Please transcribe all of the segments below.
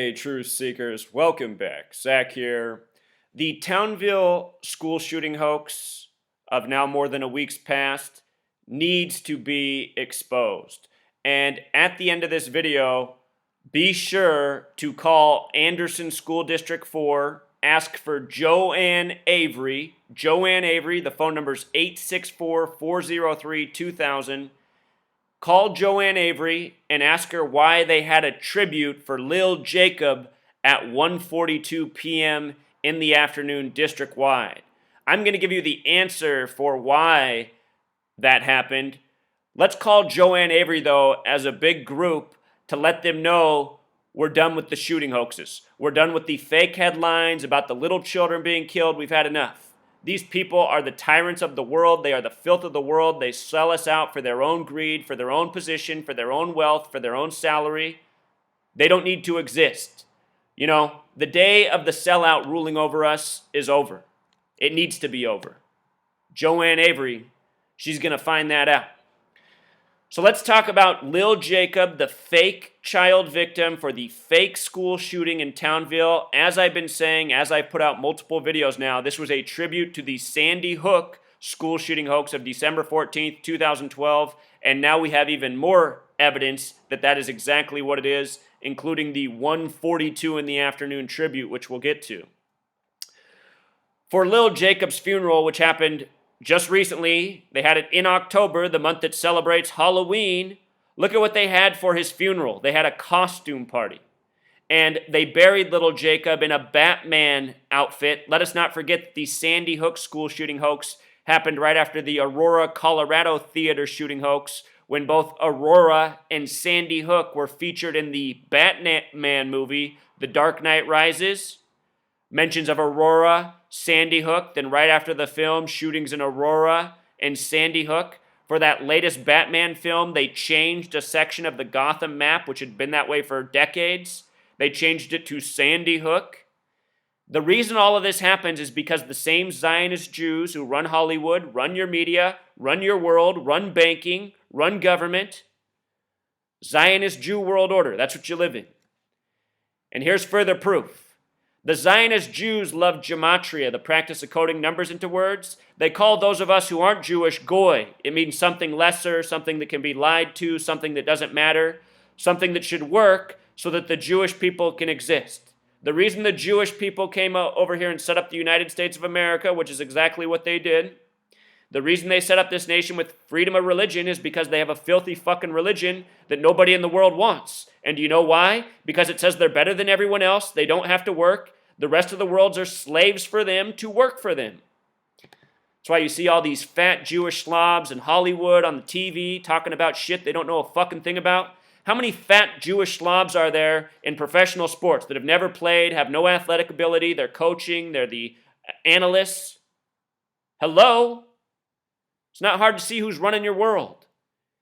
Hey, truth seekers, welcome back. Zach here. The Townville school shooting hoax of now more than a week's past needs to be exposed. And at the end of this video, be sure to call Anderson School District 4, ask for Joanne Avery. Joanne Avery, the phone number is 864-403-2000. Call Joanne Avery and ask her why they had a tribute for Lil Jacob at 1:42 p.m. in the afternoon district-wide. I'm going to give you the answer for why that happened. Let's call Joanne Avery, though, as a big group to let them know we're done with the shooting hoaxes. We're done with the fake headlines about the little children being killed. We've had enough. These people are the tyrants of the world. They are the filth of the world. They sell us out for their own greed, for their own position, for their own wealth, for their own salary. They don't need to exist. You know, the day of the sellout ruling over us is over. It needs to be over. Joanne Avery, she's going to find that out. So let's talk about Lil Jacob, the fake child victim for the fake school shooting in Townville. As I've been saying, as I've put out multiple videos now, this was a tribute to the Sandy Hook school shooting hoax of December 14th, 2012. And now we have even more evidence that that is exactly what it is, including the 1:42 in the afternoon tribute, which we'll get to. For Lil Jacob's funeral, which happened just recently, they had it in October, the month that celebrates Halloween. Look at what they had for his funeral. They had a costume party. And they buried little Jacob in a Batman outfit. Let us not forget the Sandy Hook school shooting hoax happened right after the Aurora, Colorado theater shooting hoax, when both Aurora and Sandy Hook were featured in the Batman movie, The Dark Knight Rises. Mentions of Aurora, Sandy Hook, then right after the film, shootings in Aurora and Sandy Hook. For that latest Batman film, they changed a section of the Gotham map, which had been that way for decades. They changed it to Sandy Hook. The reason all of this happens is because the same Zionist Jews who run Hollywood, run your media, run your world, run banking, run government. Zionist Jew world order, that's what you live in. And here's further proof. The Zionist Jews love gematria, the practice of coding numbers into words. They call those of us who aren't Jewish goy. It means something lesser, something that can be lied to, something that doesn't matter, something that should work so that the Jewish people can exist. The reason the Jewish people came over here and set up the United States of America, which is exactly what they did, the reason they set up this nation with freedom of religion is because they have a filthy fucking religion that nobody in the world wants. And do you know why? Because it says they're better than everyone else. They don't have to work. The rest of the world are slaves for them to work for them. That's why you see all these fat Jewish slobs in Hollywood on the TV talking about shit they don't know a fucking thing about. How many fat Jewish slobs are there in professional sports that have never played, have no athletic ability, they're coaching, they're the analysts? Hello? It's not hard to see who's running your world.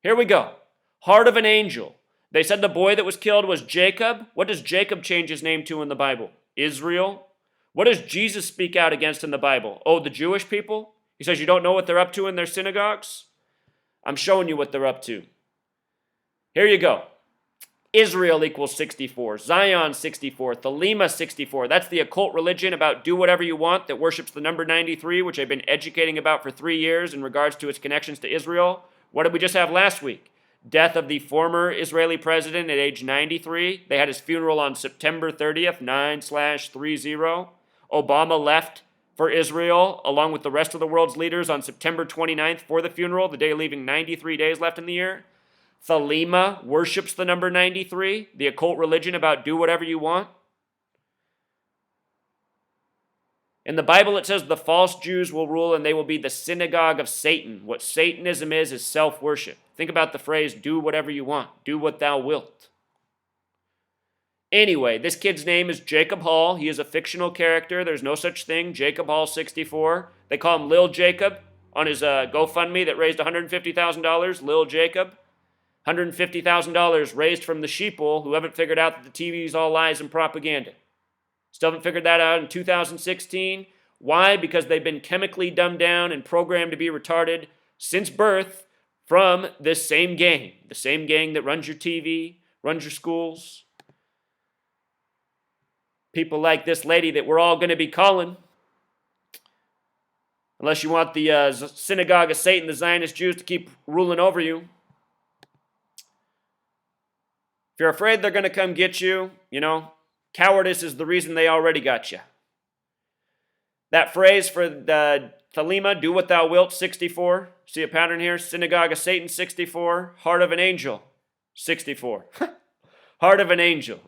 Here we go. Heart of an angel. They said the boy that was killed was Jacob. What does Jacob change his name to in the Bible? Israel. What does Jesus speak out against in the Bible? Oh, the Jewish people? He says you don't know what they're up to in their synagogues? I'm showing you what they're up to. Here you go. Israel equals 64. Zion 64. Thelema 64. That's the occult religion about do whatever you want that worships the number 93, which I've been educating about for 3 years in regards to its connections to Israel. What did we just have last week? Death of the former Israeli president at age 93. They had his funeral on September 30th, 9/30. Obama left for Israel along with the rest of the world's leaders on September 29th for the funeral, the day leaving 93 days left in the year. Thelema worships the number 93, the occult religion about do whatever you want. In the Bible, it says the false Jews will rule and they will be the synagogue of Satan. What Satanism is self-worship. Think about the phrase, do whatever you want. Do what thou wilt. Anyway, this kid's name is Jacob Hall. He is a fictional character. There's no such thing. Jacob Hall 64. They call him Lil Jacob on his GoFundMe that raised $150,000. Lil Jacob. $150,000 raised from the sheeple who haven't figured out that the TV is all lies and propaganda. Still haven't figured that out in 2016. Why? Because they've been chemically dumbed down and programmed to be retarded since birth from this same gang. The same gang that runs your TV, runs your schools. People like this lady that we're all going to be calling. Unless you want the synagogue of Satan, the Zionist Jews, to keep ruling over you. If you're afraid they're going to come get you, cowardice is the reason they already got you. That phrase for the Thelema, do what thou wilt, 64. See a pattern here? Synagogue of Satan, 64. Heart of an angel, 64. Heart of an angel.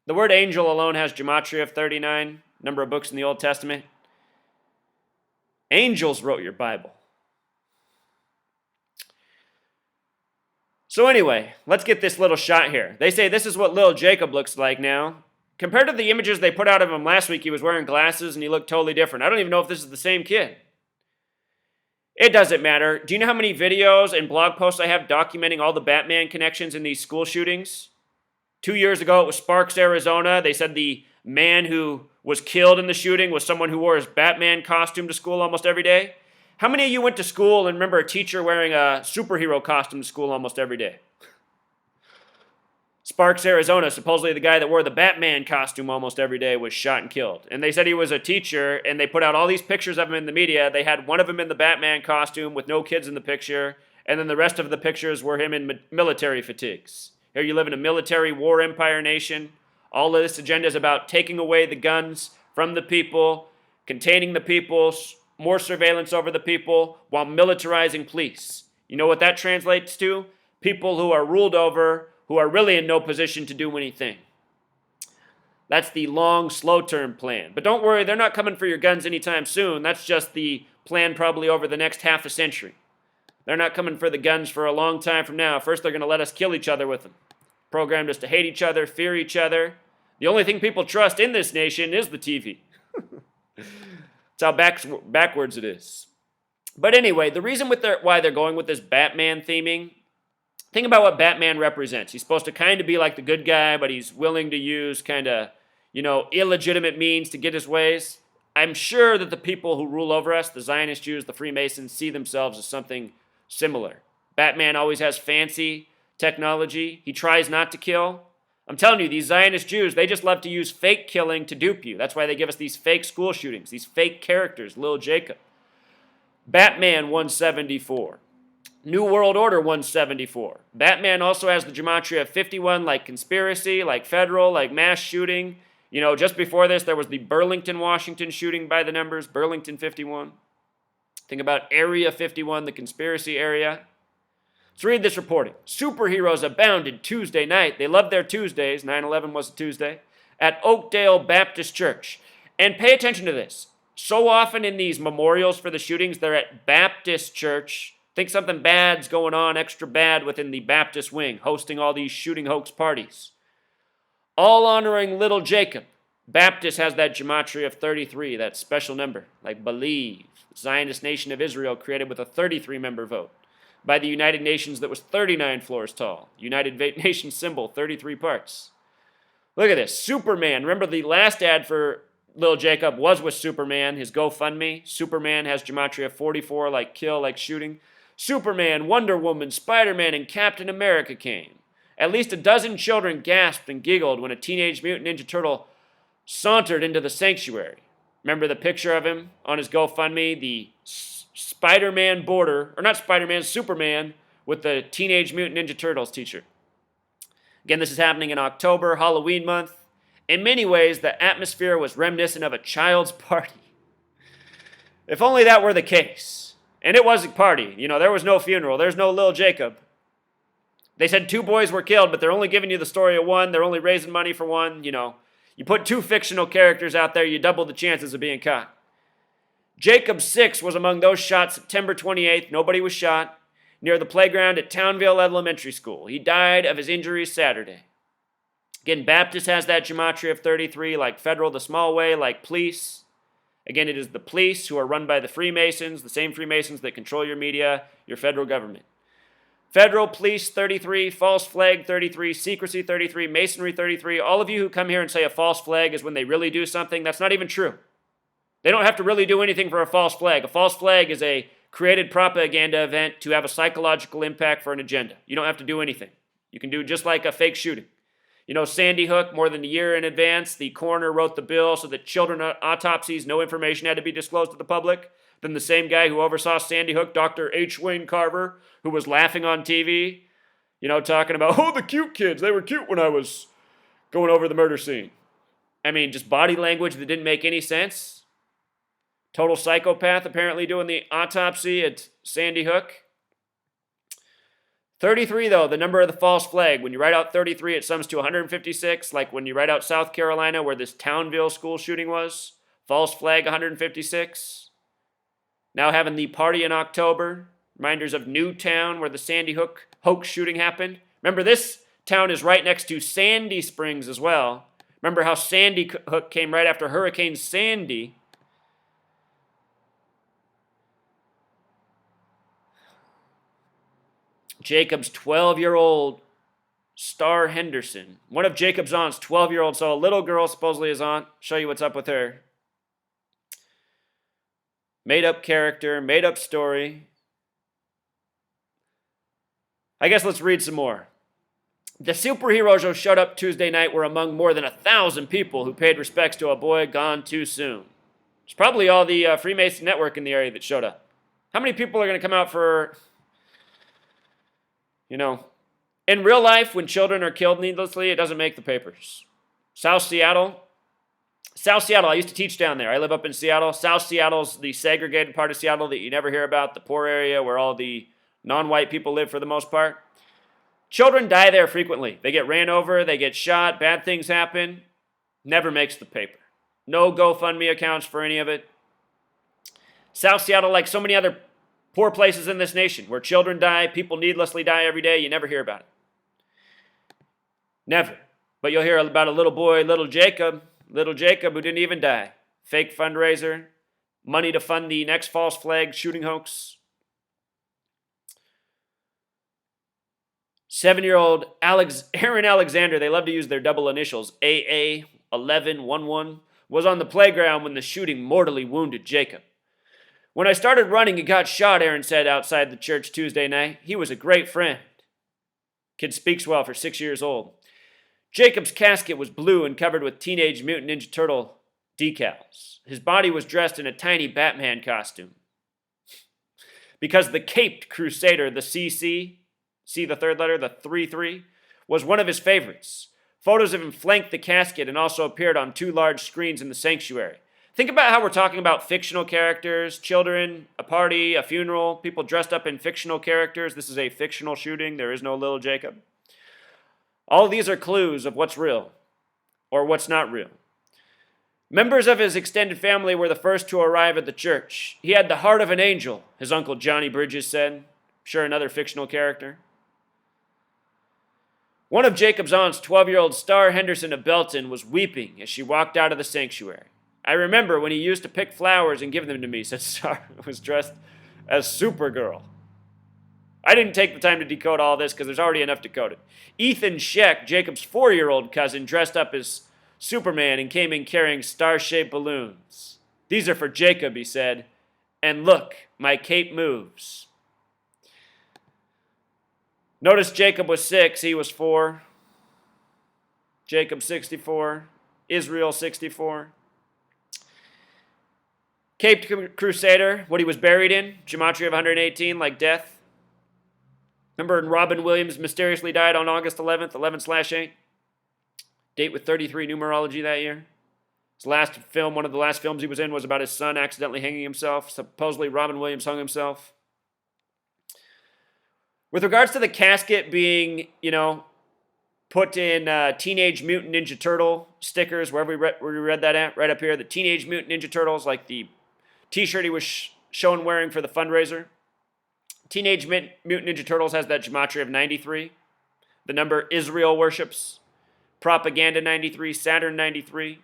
The word angel alone has gematria of 39, number of books in the Old Testament. Angels wrote your Bible. So anyway, let's get this little shot here. They say this is what Lil Jacob looks like now. Compared to the images they put out of him last week, he was wearing glasses and he looked totally different. I don't even know if this is the same kid. It doesn't matter. Do you know how many videos and blog posts I have documenting all the Batman connections in these school shootings? 2 years ago, it was Sparks, Arizona. They said the man who was killed in the shooting was someone who wore his Batman costume to school almost every day. How many of you went to school and remember a teacher wearing a superhero costume to school almost every day? Sparks, Arizona, supposedly the guy that wore the Batman costume almost every day was shot and killed. And they said he was a teacher, and they put out all these pictures of him in the media. They had one of him in the Batman costume with no kids in the picture, and then the rest of the pictures were him in military fatigues. Here you live in a military war empire nation. All of this agenda is about taking away the guns from the people, containing the people, more surveillance over the people, while militarizing police. You know what that translates to? People who are ruled over, who are really in no position to do anything. That's the long, slow-term plan. But don't worry, they're not coming for your guns anytime soon. That's just the plan probably over the next half a century. They're not coming for the guns for a long time from now. First, they're going to let us kill each other with them. Programmed us to hate each other, fear each other. The only thing people trust in this nation is the TV. That's how backwards it is. But anyway, the reason why they're going with this Batman theming, think about what Batman represents. He's supposed to kind of be like the good guy, but he's willing to use kind of, illegitimate means to get his ways. I'm sure that the people who rule over us, the Zionist Jews, the Freemasons, see themselves as something similar. Batman always has fancy technology. He tries not to kill. I'm telling you, these Zionist Jews, they just love to use fake killing to dupe you. That's why they give us these fake school shootings, these fake characters, Lil Jacob. Batman 174. New World Order 174. Batman also has the gematria of 51, like conspiracy, like federal, like mass shooting. Just before this, there was the Burlington, Washington shooting by the numbers, Burlington 51. Think about Area 51, the conspiracy area. Let's read this reporting. Superheroes abounded Tuesday night. They loved their Tuesdays. 9/11 was a Tuesday. At Oakdale Baptist Church. And pay attention to this. So often in these memorials for the shootings, they're at Baptist Church. Think something bad's going on, extra bad within the Baptist wing, hosting all these shooting hoax parties. All honoring Lil Jacob. Baptist has that gematria of 33, that special number, like believe. Zionist Nation of Israel created with a 33-member vote by the United Nations that was 39 floors tall. United Nations symbol, 33 parts. Look at this. Superman. Remember the last ad for Lil Jacob was with Superman, his GoFundMe. Superman has gematria of 44, like kill, like shooting. Superman, Wonder Woman, Spider-Man, and Captain America came. At least a dozen children gasped and giggled when a Teenage Mutant Ninja Turtle sauntered into the sanctuary. Remember the picture of him on his GoFundMe? The Spider-Man border, or not Spider-Man, Superman with the Teenage Mutant Ninja Turtles t-shirt. Again, this is happening in October, Halloween month. In many ways, the atmosphere was reminiscent of a child's party. If only that were the case. And it was a party. There was no funeral. There's no Lil Jacob. They said 2 boys were killed, but they're only giving you the story of one. They're only raising money for one. You put 2 fictional characters out there, you double the chances of being caught. Jacob 6 was among those shot September 28th. Nobody was shot. Near the playground at Townville Elementary School. He died of his injuries Saturday. Again, Baptist has that gematria of 33, like federal the small way, like police. Again, it is the police who are run by the Freemasons, the same Freemasons that control your media, your federal government. Federal police 33, false flag 33, secrecy 33, masonry 33. All of you who come here and say a false flag is when they really do something, that's not even true. They don't have to really do anything for a false flag. A false flag is a created propaganda event to have a psychological impact for an agenda. You don't have to do anything. You can do just like a fake shooting. You know, Sandy Hook, more than a year in advance, the coroner wrote the bill so that children autopsies, no information had to be disclosed to the public. Then the same guy who oversaw Sandy Hook, Dr. H. Wayne Carver, who was laughing on TV, you know, talking about, oh, the cute kids, they were cute when I was going over the murder scene. I mean, just body language that didn't make any sense. Total psychopath, apparently, doing the autopsy at Sandy Hook. 33, though, the number of the false flag. When you write out 33, it sums to 156, like when you write out South Carolina, where this Townville school shooting was. False flag, 156. Now having the party in October. Reminders of Newtown, where the Sandy Hook hoax shooting happened. Remember, this town is right next to Sandy Springs as well. Remember how Sandy Hook came right after Hurricane Sandy. Jacob's 12-year-old Star Henderson. One of Jacob's aunts, 12-year-old, saw a little girl, supposedly his aunt. Show you what's up with her. Made up character, made up story. I guess let's read some more. The superheroes who showed up Tuesday night were among more than 1,000 people who paid respects to a boy gone too soon. It's probably all the Freemason network in the area that showed up. How many people are going to come out for, you know, in real life, when children are killed needlessly, it doesn't make the papers. South Seattle, I used to teach down there. I live up in Seattle. South Seattle's the segregated part of Seattle that you never hear about, the poor area where all the non-white people live for the most part. Children die there frequently. They get ran over, they get shot, bad things happen. Never makes the paper. No GoFundMe accounts for any of it. South Seattle, like so many other poor places in this nation, where children die, people needlessly die every day, you never hear about it. Never. But you'll hear about a little boy, Lil Jacob, who didn't even die. Fake fundraiser, money to fund the next false flag shooting hoax. 7-year-old Aaron Alexander, they love to use their double initials, AA1111, was on the playground when the shooting mortally wounded Jacob. When I started running, he got shot, Aaron said outside the church Tuesday night. He was a great friend. Kid speaks well for 6 years old. Jacob's casket was blue and covered with Teenage Mutant Ninja Turtle decals. His body was dressed in a tiny Batman costume. Because the caped crusader, the CC, see the third letter, the 33, was one of his favorites. Photos of him flanked the casket and also appeared on 2 large screens in the sanctuary. Think about how we're talking about fictional characters, children, a party, a funeral, people dressed up in fictional characters. This is a fictional shooting. There is no Lil Jacob. All of these are clues of what's real or what's not real. Members of his extended family were the first to arrive at the church. He had the heart of an angel, his uncle Johnny Bridges said. Sure, another fictional character. One of Jacob's aunts, 12-year-old Star Henderson of Belton, was weeping as she walked out of the sanctuary. I remember when he used to pick flowers and give them to me, said Star, who was dressed as Supergirl. I didn't take the time to decode all this because there's already enough decoded. Ethan Scheck, Jacob's 4-year-old cousin, dressed up as Superman and came in carrying star-shaped balloons. These are for Jacob, he said. And look, my cape moves. Notice Jacob was 6, he was 4. Jacob 64, Israel 64. Caped Crusader, what he was buried in, gematria of 118, like death. Remember when Robin Williams mysteriously died on August 11th, 11/8? Date with 33 numerology that year. His last film, one of the last films he was in, was about his son accidentally hanging himself. Supposedly Robin Williams hung himself. With regards to the casket being, put in Teenage Mutant Ninja Turtle stickers, wherever we read that at, right up here, the Teenage Mutant Ninja Turtles, like the t-shirt he was shown wearing for the fundraiser. Teenage Mutant Ninja Turtles has that gematria of 93. The number Israel worships. Propaganda 93, Saturn 93.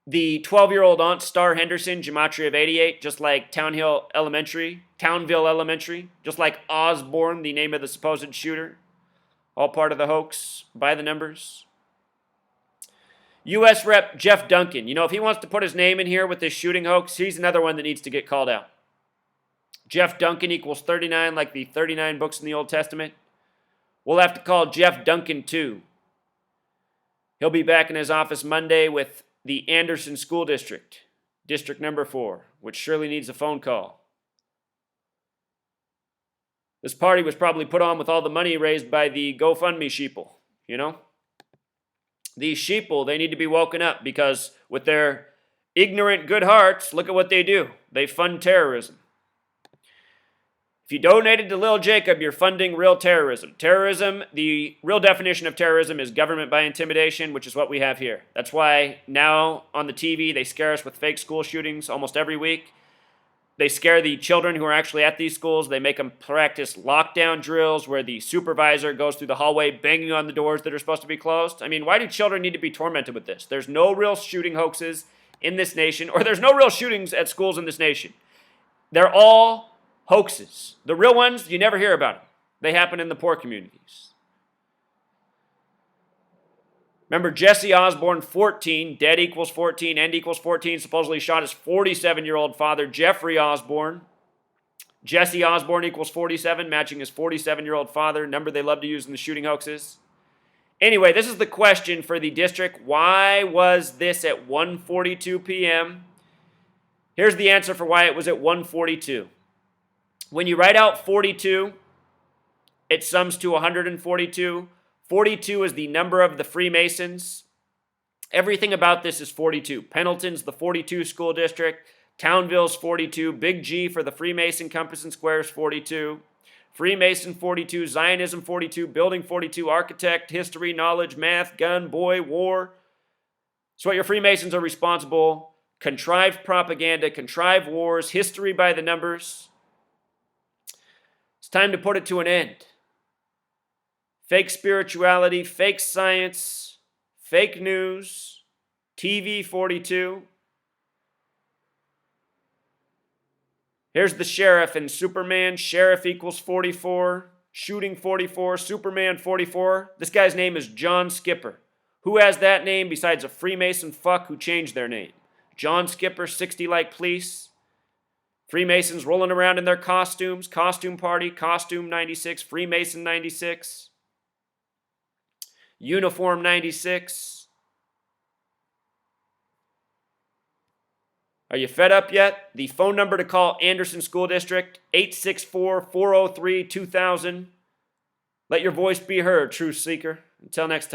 The 12-year-old aunt, Star Henderson, gematria of 88, just like Townville Elementary, just like Osborne, the name of the supposed shooter. All part of the hoax, by the numbers. U.S. Rep. Jeff Duncan. If he wants to put his name in here with this shooting hoax, he's another one that needs to get called out. Jeff Duncan equals 39, like the 39 books in the Old Testament. We'll have to call Jeff Duncan too. He'll be back in his office Monday with the Anderson School District, District number 4, which surely needs a phone call. This party was probably put on with all the money raised by the GoFundMe sheeple, you know? These sheeple, they need to be woken up because with their ignorant good hearts, look at what they do. They fund terrorism. If you donated to Lil Jacob, you're funding real terrorism. Terrorism, the real definition of terrorism is government by intimidation, which is what we have here. That's why now on the TV, they scare us with fake school shootings almost every week. They scare the children who are actually at these schools. They make them practice lockdown drills where the supervisor goes through the hallway banging on the doors that are supposed to be closed. I mean, why do children need to be tormented with this? There's no real shooting hoaxes in this nation, or there's no real shootings at schools in this nation. They're all hoaxes. The real ones, you never hear about them. They happen in the poor communities. Remember Jesse Osborne, 14, dead equals 14, end equals 14, supposedly shot his 47-year-old father, Jeffrey Osborne. Jesse Osborne equals 47, matching his 47-year-old father, number they love to use in the shooting hoaxes. Anyway, this is the question for the district. Why was this at 1:42 p.m.? Here's the answer for why it was at 1:42. When you write out 42, it sums to 142. 42 is the number of the Freemasons. Everything about this is 42. Pendleton's the 42 school district. Townville's 42. Big G for the Freemason Compass and Squares 42. Freemason 42. Zionism 42. Building 42. Architect, history, knowledge, math, gun, boy, war. So what your Freemasons are responsible. Contrived propaganda, contrived wars, history by the numbers. It's time to put it to an end. Fake spirituality, fake science, fake news, TV 42. Here's the sheriff in Superman. Sheriff equals 44. Shooting 44. Superman 44. This guy's name is John Skipper. Who has that name besides a Freemason fuck who changed their name? John Skipper, 60 like police. Freemasons rolling around in their costumes. Costume party, costume 96. Freemason 96. Uniform 96. Are you fed up yet? The phone number to call Anderson School District, 864-403-2000. Let your voice be heard, truth seeker. Until next time.